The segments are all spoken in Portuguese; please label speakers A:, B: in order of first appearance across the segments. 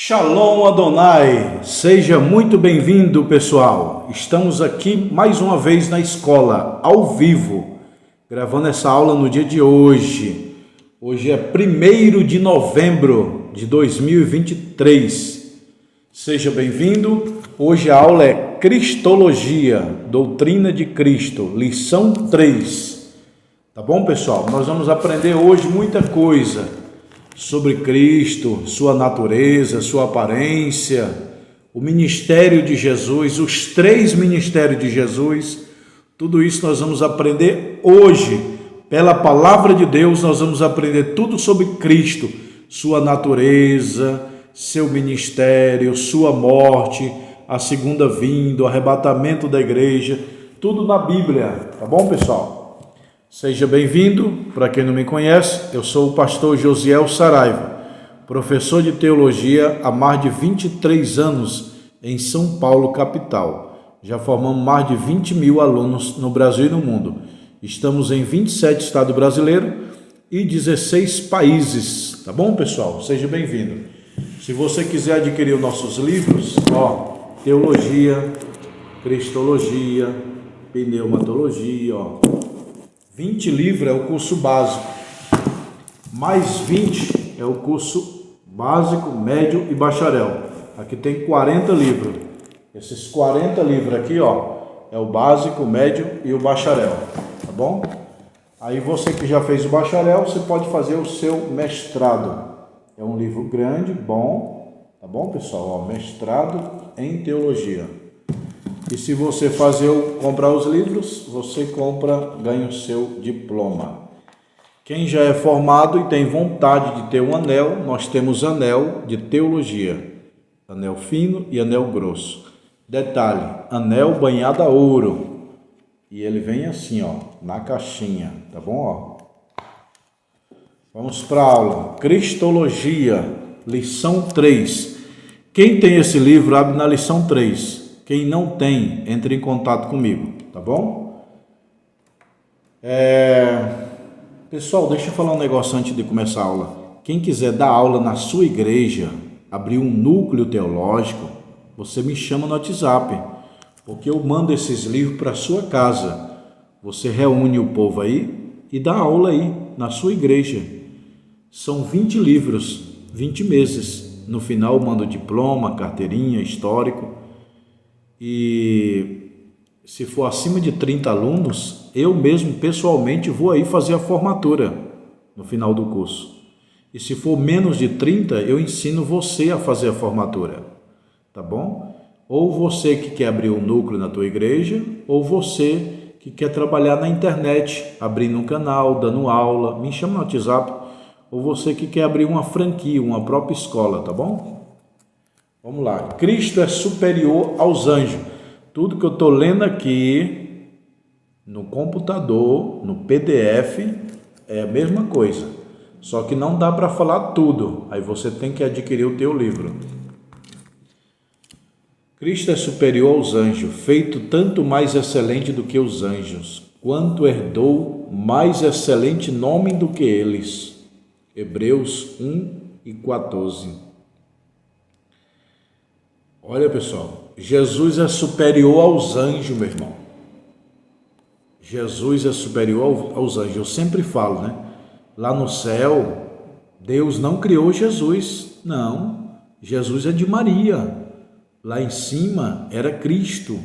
A: Shalom Adonai, seja muito bem-vindo, pessoal. Estamos aqui mais uma vez na escola, ao vivo, gravando essa aula no dia de hoje. Hoje é 1º de novembro de 2023. Seja bem-vindo. Hoje a aula é Cristologia, Doutrina de Cristo, lição 3. Tá bom, pessoal? Nós vamos aprender hoje muita coisa sobre Cristo, sua natureza, sua aparência, o ministério de Jesus, os 3 ministérios de Jesus. Tudo isso nós vamos aprender hoje. Pela palavra de Deus, nós vamos aprender tudo sobre Cristo, sua natureza, seu ministério, sua morte, a segunda vinda, o arrebatamento da igreja, tudo na Bíblia. Tá bom, pessoal? Seja bem-vindo. Para quem não me conhece, eu sou o pastor Josiel Saraiva, professor de teologia há mais de 23 anos em São Paulo, capital. Já formamos mais de 20 mil alunos no Brasil e no mundo. Estamos em 27 estados brasileiros e 16 países. Tá bom, pessoal? Seja bem-vindo. Se você quiser adquirir os nossos livros, teologia, cristologia, pneumatologia, 20 livros é o curso básico, mais 20 é o curso básico, médio e bacharel. Aqui tem 40 livros. Esses 40 livros aqui, é o básico, o médio e o bacharel, tá bom? Aí você que já fez o bacharel, você pode fazer o seu mestrado. É um livro grande, bom, tá bom, pessoal? Mestrado em teologia. E se você comprar os livros, você ganha o seu diploma. Quem já é formado e tem vontade de ter um anel, nós temos anel de teologia, anel fino e anel grosso. Detalhe, anel banhado a ouro. E ele vem assim, na caixinha, tá bom? Vamos para a aula. Cristologia, lição 3. Quem tem esse livro, abre na lição 3. Quem não tem, entre em contato comigo, tá bom? Pessoal, deixa eu falar um negócio antes de começar a aula. Quem quiser dar aula na sua igreja, abrir um núcleo teológico, você me chama no WhatsApp, porque eu mando esses livros para sua casa. Você reúne o povo aí e dá aula aí na sua igreja. São 20 livros, 20 meses. No final eu mando diploma, carteirinha, histórico. E se for acima de 30 alunos, eu mesmo pessoalmente vou aí fazer a formatura no final do curso. E se for menos de 30, eu ensino você a fazer a formatura, tá bom? Ou você que quer abrir um núcleo na tua igreja, ou você que quer trabalhar na internet, abrindo um canal, dando aula, me chama no WhatsApp, ou você que quer abrir uma franquia, uma própria escola, tá bom? Vamos lá. Cristo é superior aos anjos. Tudo que eu estou lendo aqui no computador, no PDF, é a mesma coisa. Só que não dá para falar tudo. Aí você tem que adquirir o teu livro. Cristo é superior aos anjos, feito tanto mais excelente do que os anjos, quanto herdou mais excelente nome do que eles. Hebreus 1:14. Olha, pessoal, Jesus é superior aos anjos, meu irmão. Jesus é superior aos anjos. Eu sempre falo, né? Lá no céu, Deus não criou Jesus. Não, Jesus é de Maria. Lá em cima era Cristo.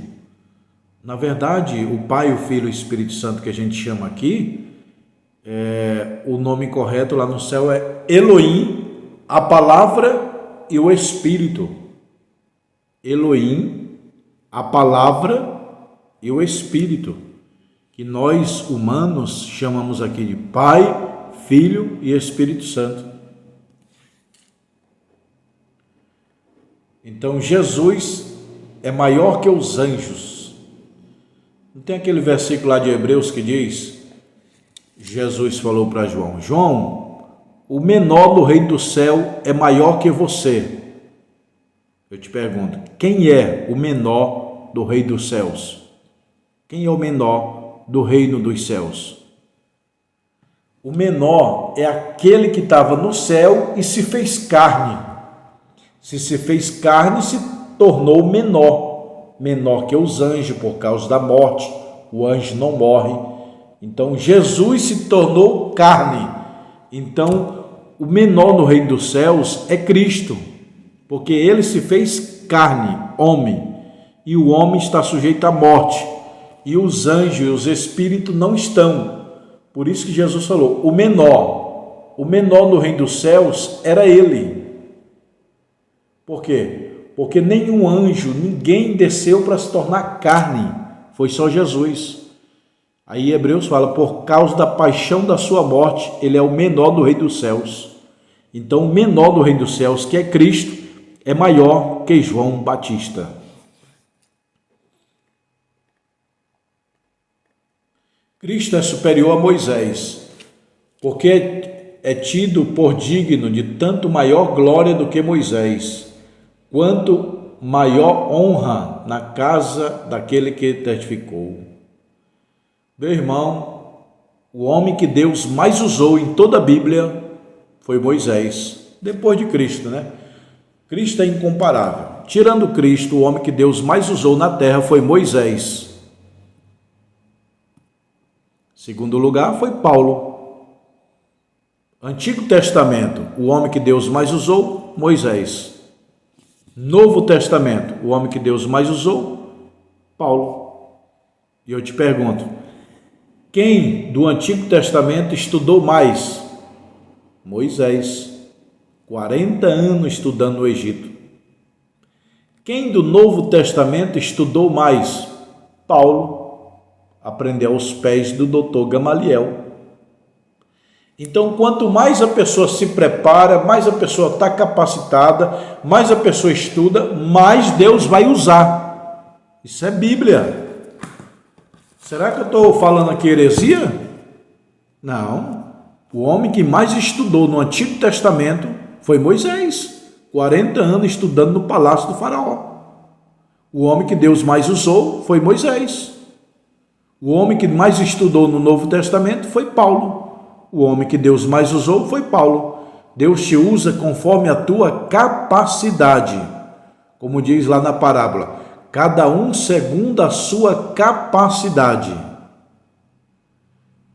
A: Na verdade, o Pai, o Filho e o Espírito Santo que a gente chama aqui, o nome correto lá no céu é Elohim, a palavra e o Espírito. Elohim, a palavra e o Espírito, que nós humanos chamamos aqui de Pai, Filho e Espírito Santo. Então Jesus é maior que os anjos. Não tem aquele versículo lá de Hebreus que diz, Jesus falou para João, João, o menor do reino do céu é maior que você. Eu te pergunto, quem é o menor do reino dos céus? Quem é o menor do reino dos céus? O menor é aquele que estava no céu e se fez carne. se fez carne, se tornou menor que os anjos por causa da morte. O anjo não morre. Então Jesus se tornou carne. Então o menor no reino dos céus é Cristo, porque ele se fez carne, homem, e o homem está sujeito à morte, e os anjos e os espíritos não estão. Por isso que Jesus falou, o menor no reino dos céus era ele. Por quê? Porque nenhum anjo, ninguém desceu para se tornar carne, foi só Jesus. Aí Hebreus fala, por causa da paixão da sua morte, ele é o menor do reino dos céus. Então o menor do reino dos céus, que é Cristo, é maior que João Batista. Cristo é superior a Moisés, porque é tido por digno de tanto maior glória do que Moisés, quanto maior honra na casa daquele que testificou. Meu irmão, o homem que Deus mais usou em toda a Bíblia foi Moisés, depois de Cristo, né? Cristo é incomparável. Tirando Cristo, o homem que Deus mais usou na terra foi Moisés. Segundo lugar foi Paulo. Antigo Testamento, o homem que Deus mais usou, Moisés. Novo Testamento, o homem que Deus mais usou, Paulo. E eu te pergunto, quem do Antigo Testamento estudou mais? Moisés. 40 anos estudando no Egito. Quem do Novo Testamento estudou mais? Paulo. Aprendeu aos pés do doutor Gamaliel. Então, quanto mais a pessoa se prepara, mais a pessoa está capacitada, mais a pessoa estuda, mais Deus vai usar. Isso é Bíblia. Será que eu estou falando aqui heresia? Não. O homem que mais estudou no Antigo Testamento foi Moisés. 40 anos estudando no palácio do faraó. O homem que Deus mais usou foi Moisés. O homem que mais estudou no Novo Testamento foi Paulo. O homem que Deus mais usou foi Paulo. Deus te usa conforme a tua capacidade. Como diz lá na parábola, cada um segundo a sua capacidade.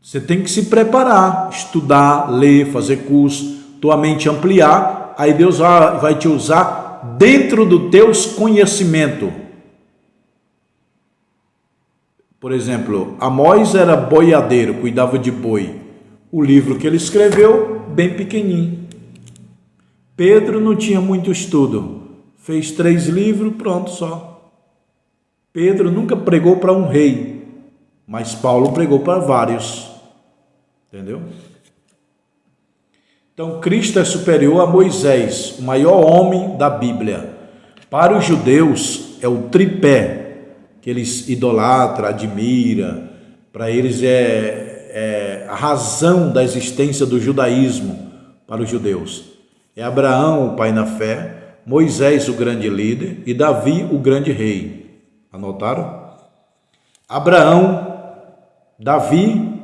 A: Você tem que se preparar, estudar, ler, fazer curso, tua mente ampliar, aí Deus vai te usar dentro do teus conhecimento. Por exemplo, Amós era boiadeiro, cuidava de boi. O livro que ele escreveu, bem pequenininho. Pedro não tinha muito estudo, fez 3 livros, pronto só. Pedro nunca pregou para um rei, mas Paulo pregou para vários. Entendeu? Então, Cristo é superior a Moisés, o maior homem da Bíblia. Para os judeus, é o tripé que eles idolatram, admiram. Para eles é a razão da existência do judaísmo para os judeus. É Abraão, o pai na fé, Moisés, o grande líder, e Davi, o grande rei. Anotaram? Abraão, Davi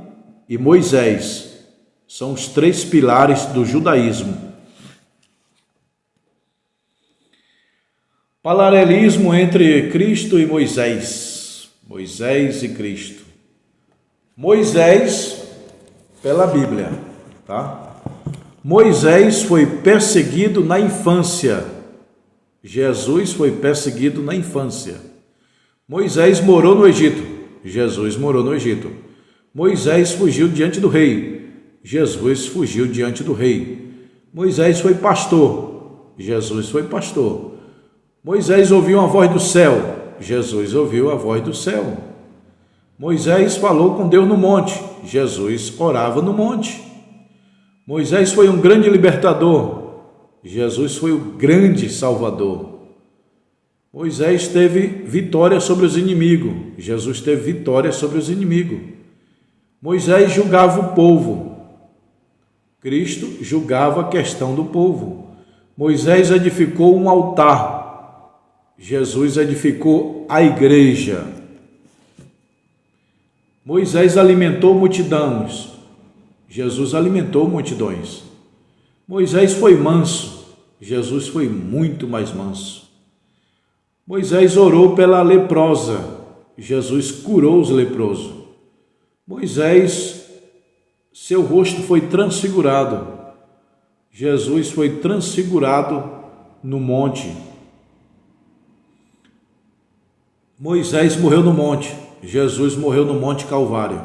A: e Moisés são os 3 pilares do judaísmo. Paralelismo entre Cristo e Moisés. Moisés e Cristo. Moisés, pela Bíblia, tá? Moisés foi perseguido na infância. Jesus foi perseguido na infância. Moisés morou no Egito. Jesus morou no Egito. Moisés fugiu diante do rei. Jesus fugiu diante do rei. Moisés foi pastor. Jesus foi pastor. Moisés ouviu uma voz do céu. Jesus ouviu a voz do céu. Moisés falou com Deus no monte. Jesus orava no monte. Moisés foi um grande libertador. Jesus foi o grande salvador. Moisés teve vitória sobre os inimigos. Jesus teve vitória sobre os inimigos. Moisés julgava o povo. Cristo julgava a questão do povo. Moisés edificou um altar. Jesus edificou a igreja. Moisés alimentou multidões. Jesus alimentou multidões. Moisés foi manso. Jesus foi muito mais manso. Moisés orou pela leprosa, Jesus curou os leprosos. Moisés, seu rosto foi transfigurado, Jesus foi transfigurado no monte. Moisés morreu no monte, Jesus morreu no Monte Calvário.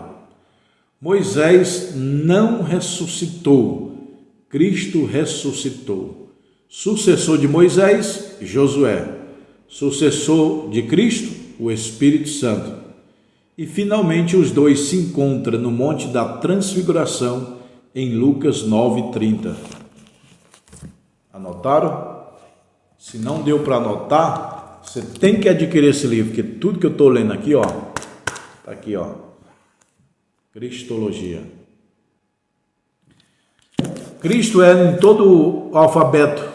A: Moisés não ressuscitou, Cristo ressuscitou. Sucessor de Moisés, Josué. Sucessor de Cristo, o Espírito Santo. E finalmente os dois se encontram no Monte da Transfiguração, em Lucas 9:30. Anotaram? Se não deu para anotar, você tem que adquirir esse livro, porque tudo que eu estou lendo aqui, ó, tá aqui, ó, Cristologia. Cristo é em todo o alfabeto.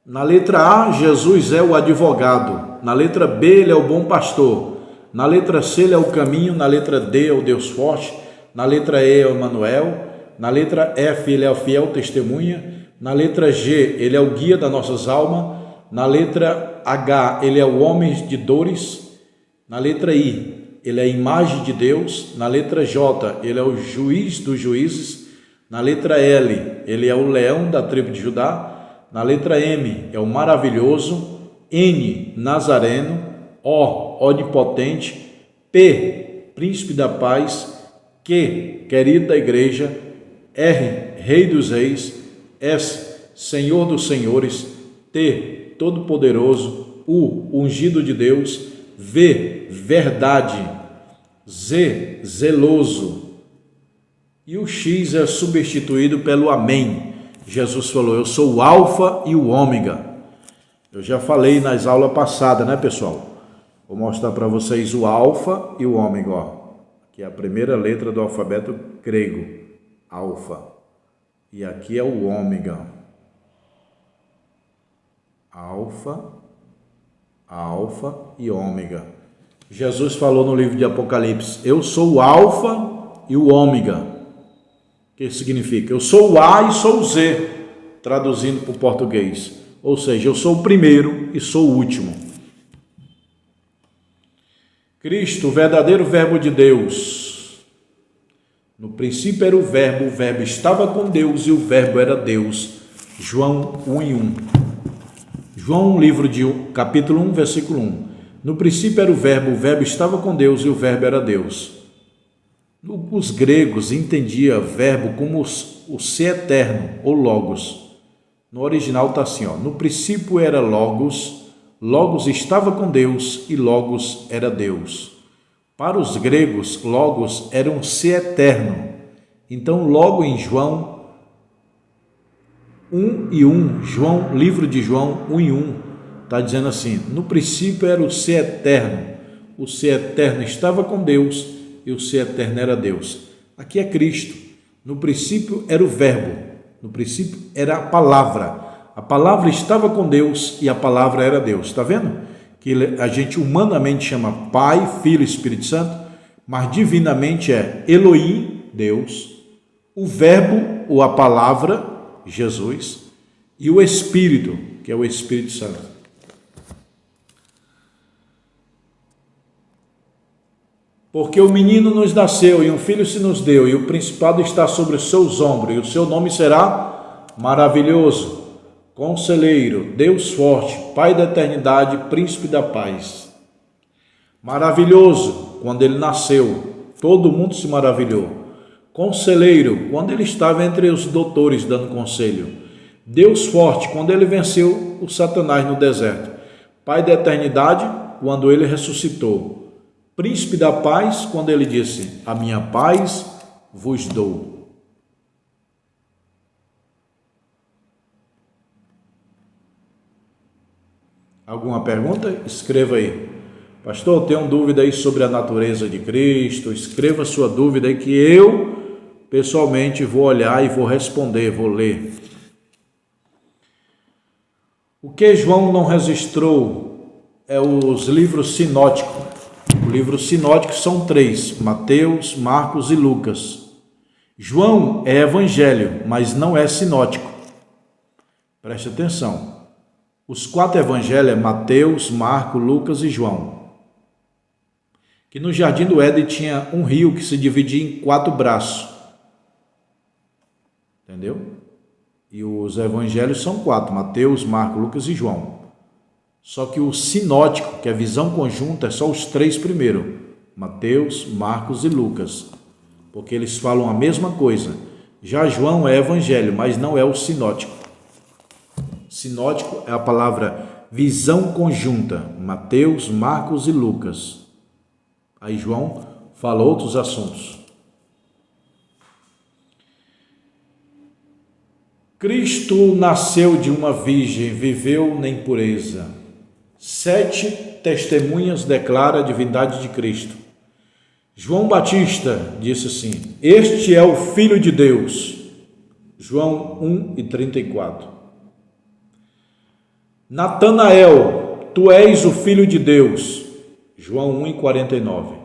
A: Na letra A, Jesus é o advogado. Na letra B, ele é o bom pastor. Na letra C, ele é o caminho. Na letra D, é o Deus forte. Na letra E, é o Emanuel. Na letra F, ele é o fiel testemunha. Na letra G, ele é o guia das nossas almas. Na letra H, ele é o homem de dores. Na letra I, ele é a imagem de Deus. Na letra J, ele é o juiz dos juízes. Na letra L, ele é o leão da tribo de Judá. Na letra M, é o maravilhoso. N, Nazareno. O, onipotente. P, príncipe da paz. Q, querida igreja. R, rei dos reis. S, senhor dos senhores. T, todo-poderoso. U, ungido de Deus. V, verdade. Z, zeloso. E o X é substituído pelo amém. Jesus falou, eu sou o alfa e o ômega. Eu já falei nas aulas passadas, né, pessoal? Vou mostrar para vocês o alfa e o ômega, ó. Aqui é a primeira letra do alfabeto grego, alfa. E aqui é o ômega. Alfa, alfa e ômega. Jesus falou no livro de Apocalipse, eu sou o alfa e o ômega. O que significa? Eu sou o A e sou o Z, traduzindo para o português. Ou seja, eu sou o primeiro e sou o último. Cristo, o verdadeiro verbo de Deus. No princípio era o verbo estava com Deus e o verbo era Deus. João 1:1. João, livro de capítulo 1, versículo 1. No princípio era o verbo estava com Deus e o verbo era Deus. Os gregos entendiam verbo como o ser eterno, ou logos. No original está assim, ó, no princípio era logos, logos estava com Deus e logos era Deus. Para os gregos, logos era um ser eterno. Então, logo em João 1:1, João, livro de João 1:1, está dizendo assim, no princípio era o ser eterno estava com Deus, e o ser eterno era Deus. Aqui é Cristo. No princípio era o verbo, no princípio era a palavra estava com Deus e a palavra era Deus. Está vendo? Que a gente humanamente chama Pai, Filho e Espírito Santo, mas divinamente é Elohim, Deus, o verbo ou a palavra, Jesus, e o Espírito, que é o Espírito Santo. Porque o menino nos nasceu e um filho se nos deu, e o principado está sobre os seus ombros, e o seu nome será Maravilhoso, Conselheiro, Deus Forte, Pai da Eternidade, Príncipe da Paz. Maravilhoso, quando ele nasceu, todo mundo se maravilhou. Conselheiro, quando ele estava entre os doutores dando conselho. Deus Forte, quando ele venceu o Satanás no deserto. Pai da Eternidade, quando ele ressuscitou. Príncipe da paz, quando ele disse, a minha paz vos dou. Alguma pergunta? Escreva aí. Pastor, eu tenho dúvida aí sobre a natureza de Cristo. Escreva sua dúvida aí que eu, pessoalmente, vou olhar e vou responder, vou ler. O que João não registrou é os livros sinóticos. Os livros sinóticos são 3, Mateus, Marcos e Lucas. João é evangelho, mas não é sinótico. Preste atenção. Os 4 evangelhos é Mateus, Marcos, Lucas e João. Que no Jardim do Éden tinha um rio que se dividia em 4 braços. Entendeu? E os evangelhos são 4, Mateus, Marcos, Lucas e João. Só que o sinótico, que é a visão conjunta, é só os 3 primeiros, Mateus, Marcos e Lucas, porque eles falam a mesma coisa. Já João é evangelho, mas não é o sinótico. Sinótico é a palavra visão conjunta, Mateus, Marcos e Lucas. Aí João fala outros assuntos. Cristo nasceu de uma virgem, viveu na impureza. 7 testemunhas declaram a divindade de Cristo. João Batista disse assim: este é o Filho de Deus. João 1:34. Natanael, tu és o Filho de Deus. João 1:49.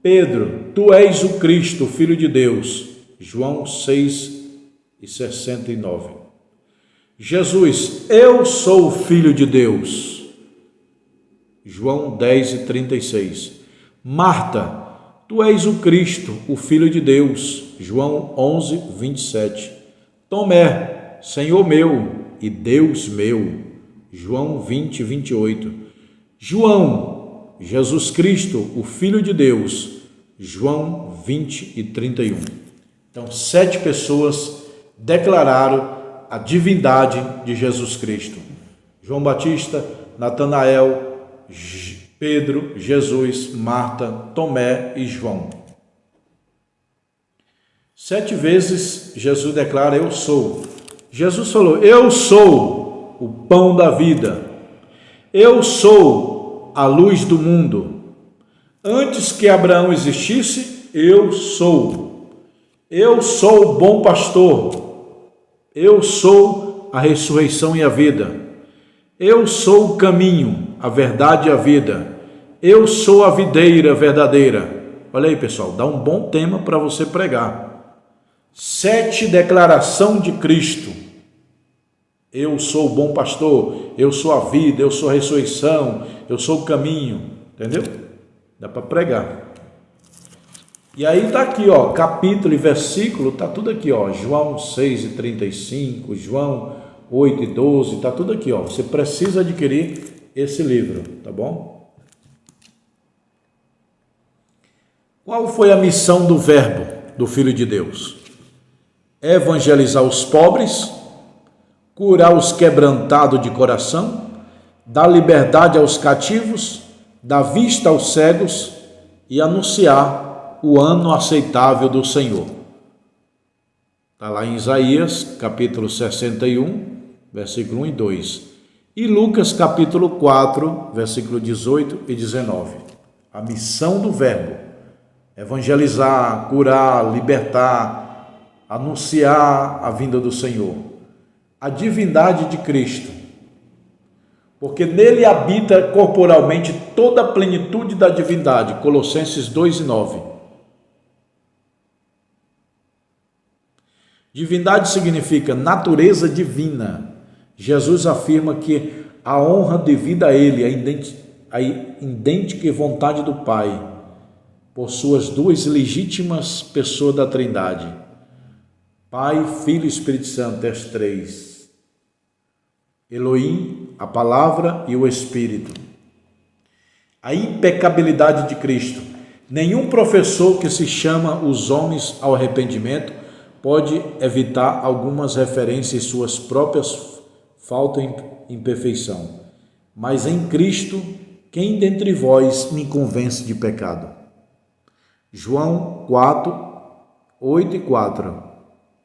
A: Pedro, tu és o Cristo, o Filho de Deus. João 6:69. Jesus, eu sou o Filho de Deus. João 10:36. Marta, tu és o Cristo, o Filho de Deus. João 11:27. Tomé, Senhor meu e Deus meu. João 20:28. João, Jesus Cristo, o Filho de Deus. João 20:31. Então, 7 pessoas declararam a divindade de Jesus Cristo. João Batista, Natanael, Pedro, Jesus, Marta, Tomé e João. 7 vezes Jesus declara: eu sou. Jesus falou: eu sou o pão da vida. Eu sou a luz do mundo. Antes que Abraão existisse, eu sou. Eu sou o bom pastor. Eu sou a ressurreição e a vida. Eu sou o caminho, a verdade e a vida. Eu sou a videira verdadeira. Olha aí, pessoal, dá um bom tema para você pregar. 7 declaração de Cristo. Eu sou o bom pastor, eu sou a vida, eu sou a ressurreição, eu sou o caminho. Entendeu? Dá para pregar. E aí está aqui, ó, capítulo e versículo, está tudo aqui, ó, João 6:35, João 8:12, está tudo aqui, ó. Você precisa adquirir esse livro, tá bom? Qual foi a missão do Verbo, do Filho de Deus? Evangelizar os pobres, curar os quebrantados de coração, dar liberdade aos cativos, dar vista aos cegos e anunciar o ano aceitável do Senhor. Está lá em Isaías, capítulo 61, versículo 1 e 2. E Lucas, capítulo 4, versículo 18 e 19. A missão do Verbo: evangelizar, curar, libertar, anunciar a vinda do Senhor. A divindade de Cristo, porque nele habita corporalmente toda a plenitude da divindade. Colossenses 2:9. Divindade significa natureza divina. Jesus afirma que a honra devida a ele, a idêntica vontade do Pai, por suas 2 legítimas pessoas da Trindade, Pai, Filho e Espírito Santo, as 3. Elohim, a palavra e o Espírito. A impecabilidade de Cristo. Nenhum professor que se chama os homens ao arrependimento pode evitar algumas referências em suas próprias faltas e imperfeição. Mas em Cristo, quem dentre vós me convence de pecado? João 4:8-4.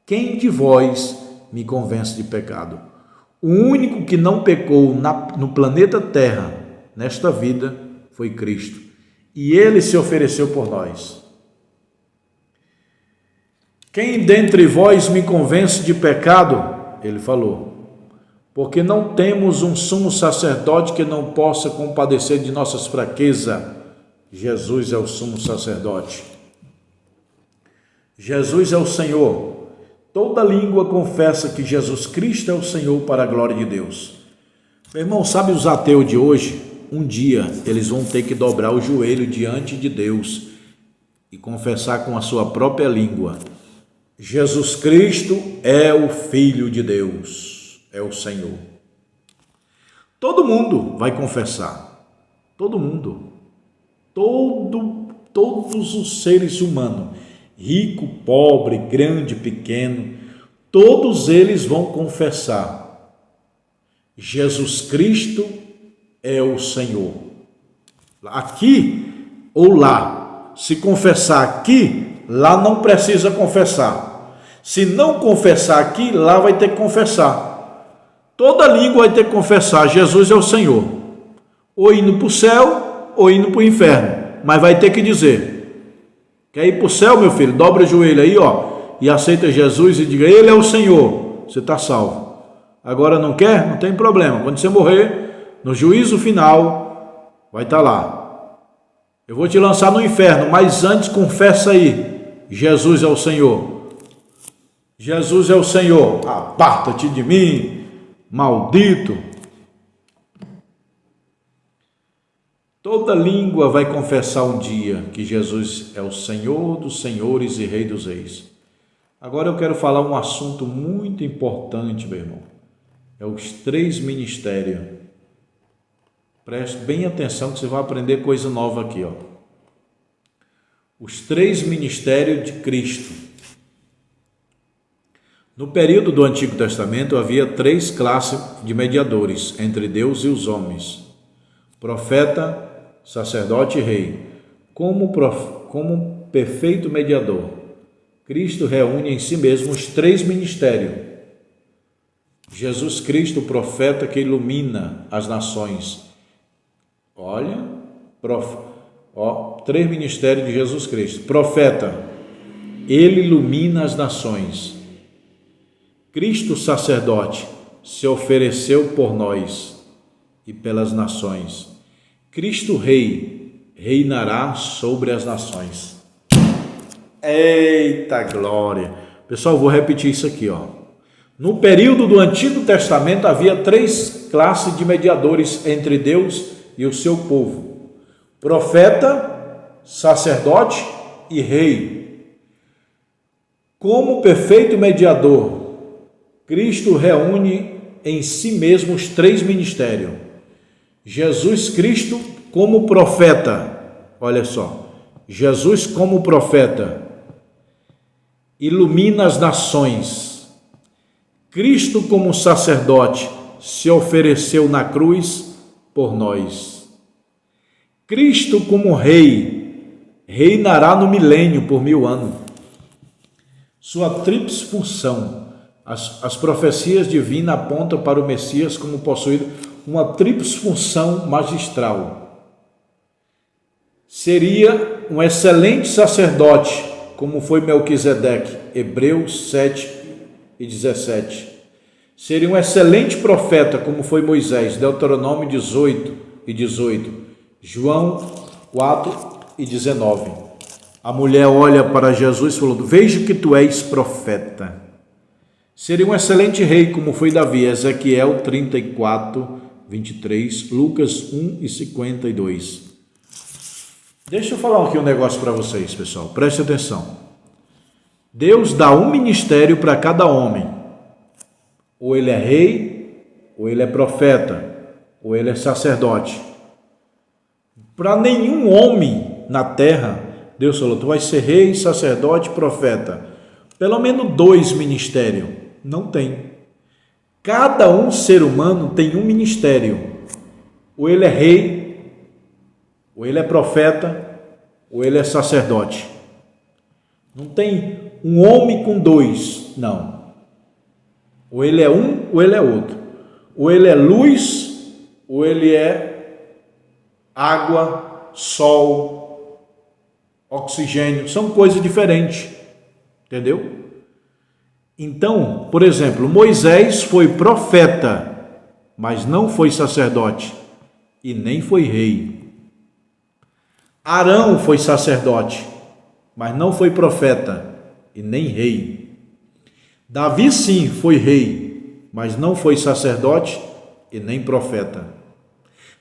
A: Quem de vós me convence de pecado? O único que não pecou no planeta Terra, nesta vida, foi Cristo. E ele se ofereceu por nós. Quem dentre vós me convence de pecado? Ele falou. Porque não temos um sumo sacerdote que não possa compadecer de nossas fraquezas. Jesus é o sumo sacerdote. Jesus é o Senhor. Toda língua confessa que Jesus Cristo é o Senhor para a glória de Deus. Meu irmão, sabe os ateus de hoje? Um dia eles vão ter que dobrar o joelho diante de Deus e confessar com a sua própria língua: Jesus Cristo é o Filho de Deus, é o Senhor. Todo mundo vai confessar, todo mundo, todos os seres humanos, rico, pobre, grande, pequeno, todos eles vão confessar: Jesus Cristo é o Senhor. Aqui ou lá, se confessar aqui, lá não precisa confessar. Se não confessar aqui, lá vai ter que confessar. Toda língua vai ter que confessar: Jesus é o Senhor. Ou indo para o céu, ou indo para o inferno. Mas vai ter que dizer. Quer ir para o céu, meu filho? Dobra o joelho aí, ó, e aceita Jesus e diga: Ele é o Senhor. Você está salvo. Agora não quer? Não tem problema. Quando você morrer, no juízo final, vai estar lá. Eu vou te lançar no inferno, mas antes confessa aí: Jesus é o Senhor. Jesus é o Senhor. Aparta-te de mim, maldito. Toda língua vai confessar um dia que Jesus é o Senhor dos senhores e Rei dos reis. Agora eu quero falar um assunto muito importante, meu irmão. É os 3 ministérios. Preste bem atenção que você vai aprender coisa nova aqui, ó. Os 3 ministérios de Cristo. No período do Antigo Testamento havia 3 classes de mediadores entre Deus e os homens: profeta, sacerdote e rei. Como perfeito mediador, Cristo reúne em si mesmo os 3 ministérios. Jesus Cristo, o profeta que ilumina as nações. Olha, 3 ministérios de Jesus Cristo. Profeta, ele ilumina as nações. Cristo, sacerdote, se ofereceu por nós e pelas nações. Cristo, rei, reinará sobre as nações. Eita glória! Pessoal, vou repetir isso aqui, ó. No período do Antigo Testamento havia 3 classes de mediadores entre Deus e o seu povo: profeta, sacerdote e rei. Como perfeito mediador, Cristo reúne em si mesmo os 3 ministérios. Jesus Cristo como profeta, olha só, Jesus como profeta ilumina as nações. Cristo como sacerdote se ofereceu na cruz por nós. Cristo como rei reinará no milênio por 1000 anos. Sua tríplice função, as profecias divinas apontam para o Messias como possuído uma tríplice função magistral. Seria um excelente sacerdote, como foi Melquisedeque, Hebreus 7:17. Seria um excelente profeta, como foi Moisés, Deuteronômio 18:18, João 4:19. A mulher olha para Jesus e falou: vejo que tu és profeta. Seria um excelente rei, como foi Davi, Ezequiel 34:23, Lucas 1:52. Deixa eu falar aqui um negócio para vocês, pessoal, preste atenção. Deus dá um ministério para cada homem. Ou ele é rei, ou ele é profeta, ou ele é sacerdote. Para nenhum homem na terra, Deus falou: tu vais ser rei, sacerdote, profeta. Pelo menos 2 ministérios. Não tem. Cada ser humano tem um ministério. Ou ele é rei, ou ele é profeta, ou ele é sacerdote. Não tem um homem com 2, não. Ou ele é um, ou ele é outro. Ou ele é luz, ou ele é água, sol, oxigênio. São coisas diferentes. Entendeu? Então, por exemplo, Moisés foi profeta, mas não foi sacerdote e nem foi rei. Arão foi sacerdote, mas não foi profeta e nem rei. Davi sim foi rei, mas não foi sacerdote e nem profeta.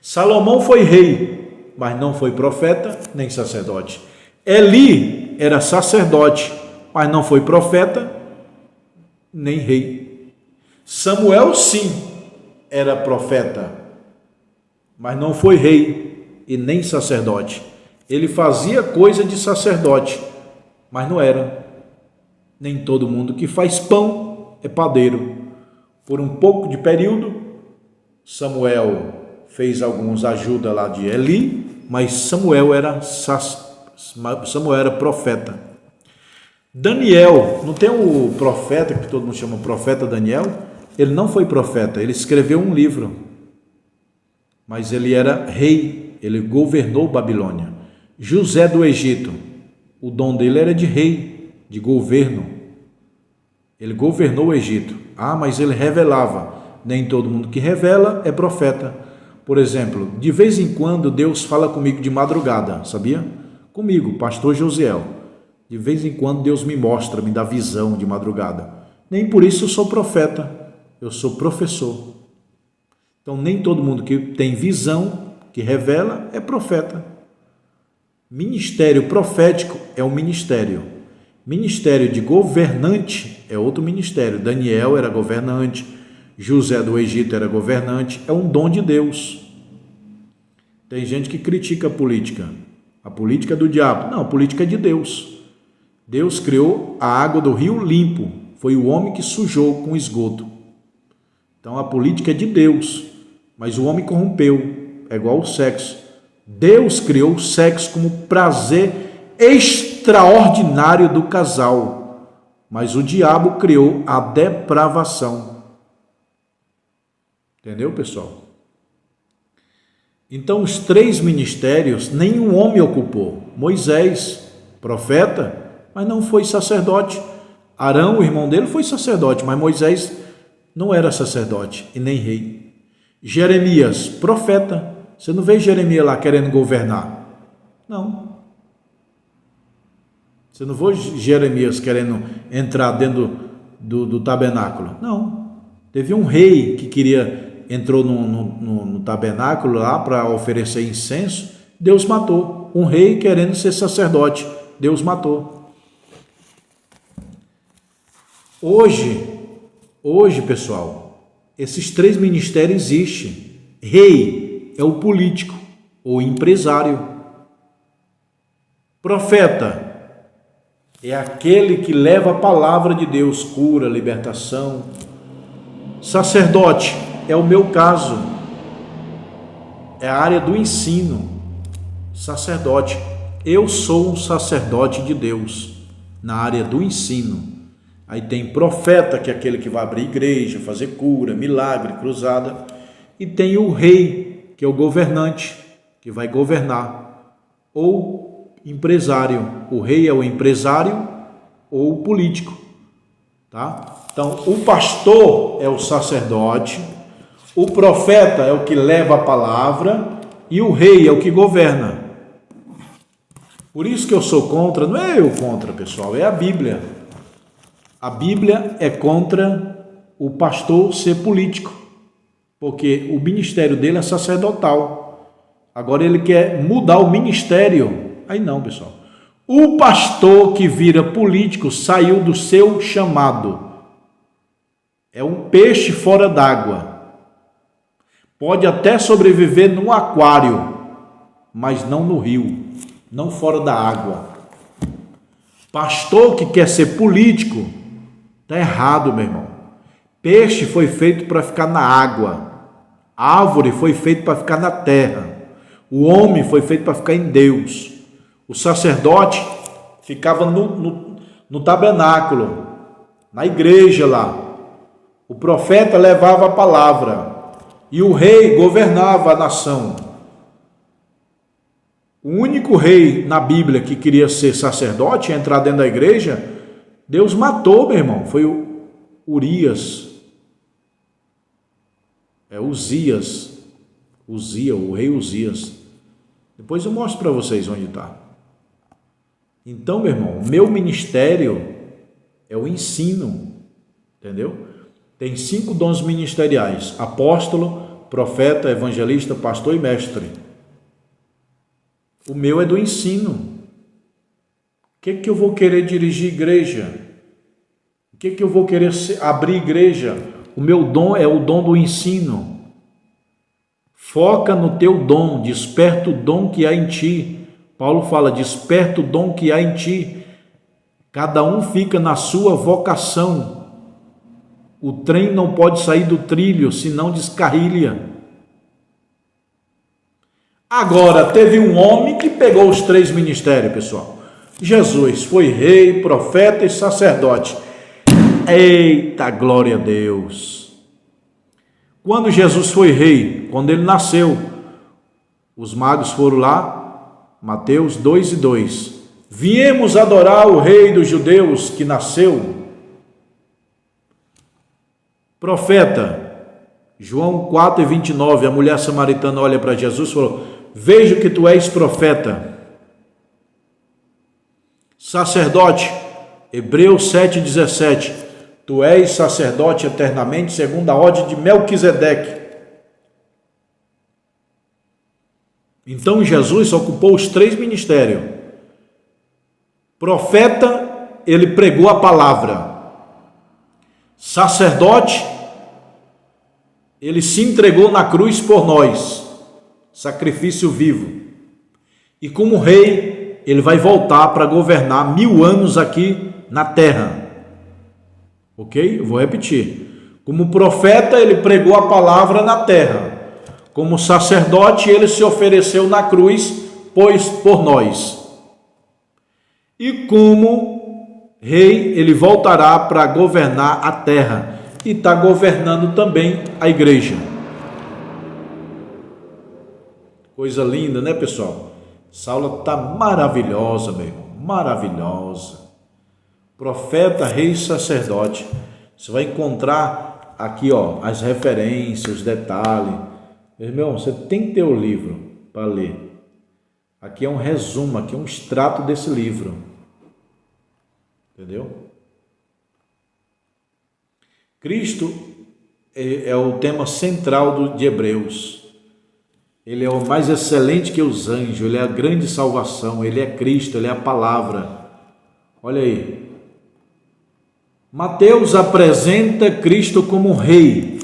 A: Salomão foi rei, mas não foi profeta nem sacerdote. Eli era sacerdote, mas não foi profeta nem rei. Samuel sim era profeta, mas não foi rei e nem sacerdote. Ele fazia coisa de sacerdote, mas não era. Nem todo mundo que faz pão é padeiro. Por um pouco de período, Samuel fez alguns ajuda lá de Eli, mas Samuel era profeta. Daniel, não tem o profeta que todo mundo chama profeta Daniel? Ele não foi profeta, ele escreveu um livro, mas ele era rei, ele governou Babilônia. José do Egito, o dom dele era de rei, de governo. Ele governou o Egito. Mas ele revelava. Nem todo mundo que revela é profeta. Por exemplo, de vez em quando Deus fala comigo de madrugada, sabia? Comigo, pastor Josiel. De vez em quando Deus me mostra, me dá visão de madrugada. Nem por isso eu sou profeta, eu sou professor. Então nem todo mundo que tem visão, que revela, é profeta. Ministério profético é um ministério. Ministério de governante é outro ministério. Daniel era governante, José do Egito era governante, é um dom de Deus. Tem gente que critica a política é do diabo. Não, a política é de Deus. Deus criou a água do rio limpo, foi o homem que sujou com esgoto. Então a política é de Deus, mas o homem corrompeu, é igual o sexo. Deus criou o sexo como prazer extraordinário do casal, mas o diabo criou a depravação. Entendeu, pessoal? Então os 3 ministérios nenhum homem ocupou. Moisés, profeta, mas não foi sacerdote. Arão, o irmão dele, foi sacerdote, mas Moisés não era sacerdote e nem rei. Jeremias, profeta. Você não vê Jeremias lá querendo governar? Não. Você não vê Jeremias querendo entrar dentro do tabernáculo? Não. Teve um rei que entrou no tabernáculo lá para oferecer incenso, Deus matou. Um rei querendo ser sacerdote, Deus matou. Hoje, pessoal, esses 3 ministérios existem. Rei é o político ou empresário. Profeta é aquele que leva a palavra de Deus, cura, libertação. Sacerdote é o meu caso, é a área do ensino. Sacerdote, eu sou um sacerdote de Deus na área do ensino. Aí tem profeta, que é aquele que vai abrir igreja, fazer cura, milagre, cruzada. E tem o rei, que é o governante, que vai governar. Ou empresário, o rei é o empresário ou o político, tá? Então, o pastor é o sacerdote, o profeta é o que leva a palavra e o rei é o que governa. Por isso que eu sou contra, não é eu contra, pessoal, é a Bíblia. A Bíblia é contra o pastor ser político, porque o ministério dele é sacerdotal. Agora ele quer mudar o ministério. Aí não, pessoal. O pastor que vira político saiu do seu chamado. É um peixe fora d'água. Pode até sobreviver num aquário, mas não no rio, não fora da água. Pastor que quer ser político, está errado, meu irmão. Peixe foi feito para ficar na água. Árvore foi feito para ficar na terra. O homem foi feito para ficar em Deus. O sacerdote ficava no tabernáculo, na igreja lá. O profeta levava a palavra e o rei governava a nação. O único rei na Bíblia que queria ser sacerdote, entrar dentro da igreja, Deus matou, meu irmão. Foi o Urias. É Uzias, o rei Uzias. Depois eu mostro para vocês onde está. Então, meu irmão, meu ministério é o ensino. Entendeu? Tem 5 dons ministeriais: apóstolo, profeta, evangelista, pastor e mestre. O meu é do ensino. O que eu vou querer dirigir igreja? O que eu vou querer abrir igreja? O meu dom é o dom do ensino. Foca no teu dom, desperta o dom que há em ti. Paulo fala, desperta o dom que há em ti. Cada um fica na sua vocação. O trem não pode sair do trilho, senão descarrilha. Agora, teve um homem que pegou os 3 ministérios, pessoal. Jesus foi rei, profeta e sacerdote. Eita, glória a Deus! Quando Jesus foi rei, quando ele nasceu, os magos foram lá, Mateus 2:2. Viemos adorar o rei dos judeus que nasceu. Profeta, João 4:29, a mulher samaritana olha para Jesus e falou, vejo que tu és profeta. Sacerdote, Hebreus 7:17, tu és sacerdote eternamente segundo a ordem de Melquisedeque. Então Jesus ocupou os 3 ministérios. Profeta, ele pregou a palavra. Sacerdote, ele se entregou na cruz por nós, sacrifício vivo. E como rei, ele vai voltar para governar 1000 anos aqui na terra. Ok? Eu vou repetir. Como profeta, ele pregou a palavra na terra. Como sacerdote, ele se ofereceu na cruz, pois por nós. E como rei, ele voltará para governar a terra. E está governando também a igreja. Coisa linda, né, pessoal? Essa aula está maravilhosa, meu irmão. Maravilhosa. Profeta, rei e sacerdote. Você vai encontrar aqui, ó, as referências, os detalhes. Meu irmão, você tem que ter o livro para ler. Aqui é um resumo, aqui é um extrato desse livro. Entendeu? Cristo é o tema central de Hebreus. Ele é o mais excelente que os anjos, ele é a grande salvação, ele é Cristo, ele é a palavra. Olha aí. Mateus apresenta Cristo como rei.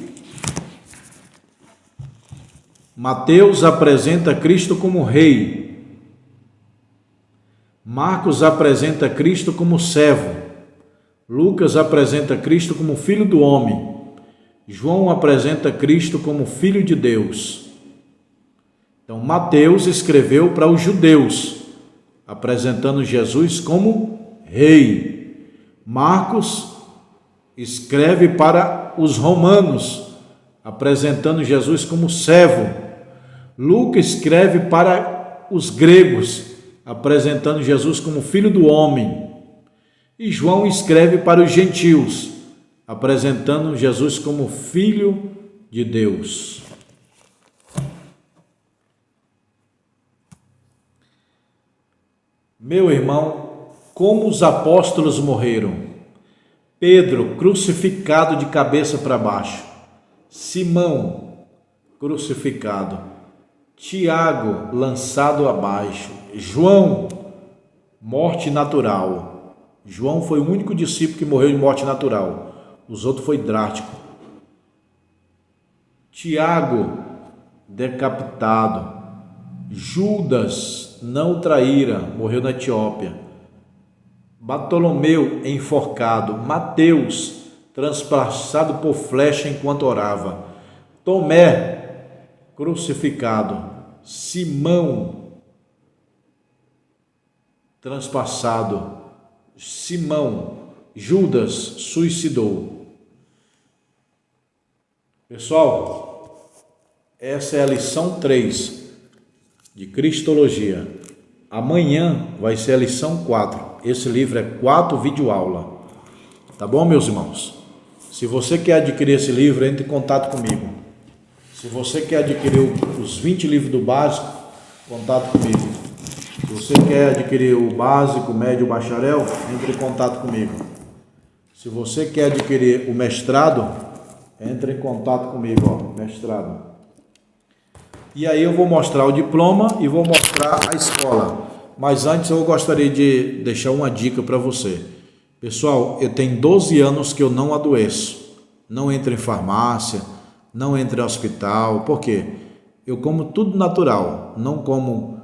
A: Mateus apresenta Cristo como rei. Marcos apresenta Cristo como servo. Lucas apresenta Cristo como filho do homem. João apresenta Cristo como filho de Deus. Então, Mateus escreveu para os judeus, apresentando Jesus como rei. Marcos escreve para os romanos, apresentando Jesus como servo. Lucas escreve para os gregos, apresentando Jesus como filho do homem. E João escreve para os gentios, apresentando Jesus como filho de Deus. Meu irmão, como os apóstolos morreram? Pedro, crucificado de cabeça para baixo. Simão, crucificado. Tiago, lançado abaixo. João, morte natural. João foi o único discípulo que morreu de morte natural. Os outros foi drástico. Tiago, decapitado. Judas, não traíra, morreu na Etiópia. Bartolomeu, enforcado. Mateus, transpassado por flecha enquanto orava. Tomé, crucificado. Simão, transpassado. Simão, Judas, suicidou. Pessoal, essa é a lição 3 de Cristologia. Amanhã vai ser a lição 4. Esse livro é 4 videoaula. Tá bom, meus irmãos? Se você quer adquirir esse livro, entre em contato comigo. Se você quer adquirir os 20 livros do básico, contato comigo. Se você quer adquirir o básico, médio, bacharel, entre em contato comigo. Se você quer adquirir o mestrado, entre em contato comigo, ó, mestrado. E aí eu vou mostrar o diploma e vou mostrar a escola. Mas antes eu gostaria de deixar uma dica para você. Pessoal, eu tenho 12 anos que eu não adoeço. Não entro em farmácia, não entro em hospital. Por quê? Eu como tudo natural. Não como,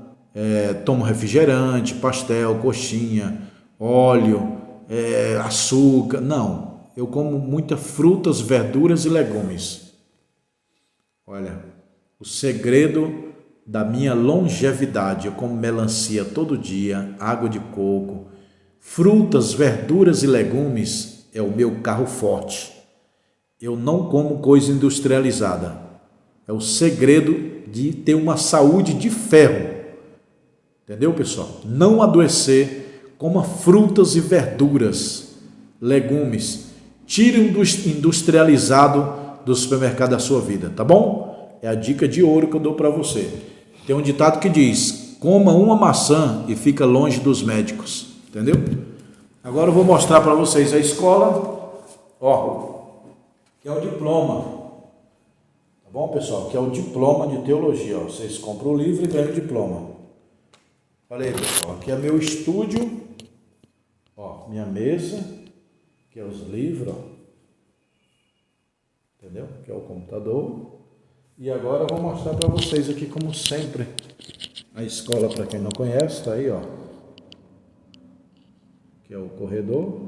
A: tomo refrigerante, pastel, coxinha, óleo, açúcar. Não. Eu como muitas frutas, verduras e legumes. Olha, o segredo da minha longevidade, eu como melancia todo dia, água de coco, frutas, verduras e legumes é o meu carro forte. Eu não como coisa industrializada. É o segredo de ter uma saúde de ferro. Entendeu, pessoal? Não adoecer, coma frutas e verduras, legumes. Tire o industrializado do supermercado da sua vida, tá bom? É a dica de ouro que eu dou para você. Tem um ditado que diz: coma uma maçã e fica longe dos médicos. Entendeu? Agora eu vou mostrar para vocês a escola. Ó, que é o diploma. Tá bom, pessoal? Que é o diploma de teologia. Ó. Vocês compram o livro e ganham o diploma. Olha aí, pessoal. Aqui é meu estúdio. Ó, minha mesa. Que é os livros. Ó. Entendeu? Que é o computador. E agora eu vou mostrar para vocês aqui, como sempre, a escola, para quem não conhece, tá aí, ó. Que é o corredor,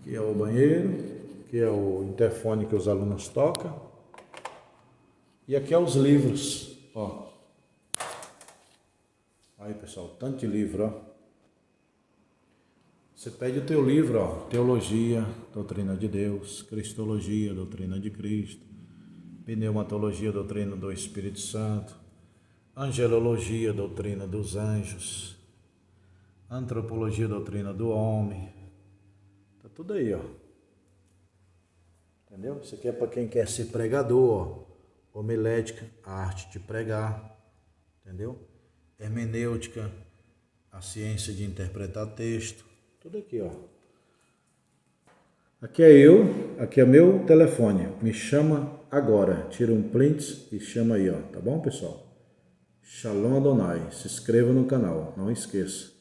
A: que é o banheiro, que é o interfone que os alunos tocam. E aqui é os livros, ó. Aí, pessoal, tanto de livro, ó. Você pede o teu livro, ó. Teologia, doutrina de Deus, Cristologia, doutrina de Cristo, Pneumatologia, doutrina do Espírito Santo, Angelologia, doutrina dos anjos, Antropologia, doutrina do homem. Tá tudo aí, ó. Entendeu? Isso aqui é para quem quer ser pregador, ó. Homilética, a arte de pregar. Entendeu? Hermenêutica, a ciência de interpretar texto. Tudo aqui, ó. Aqui é eu, aqui é meu telefone. Me chama agora. Tira um print e chama aí, ó. Tá bom, pessoal? Shalom Adonai. Se inscreva no canal, não esqueça.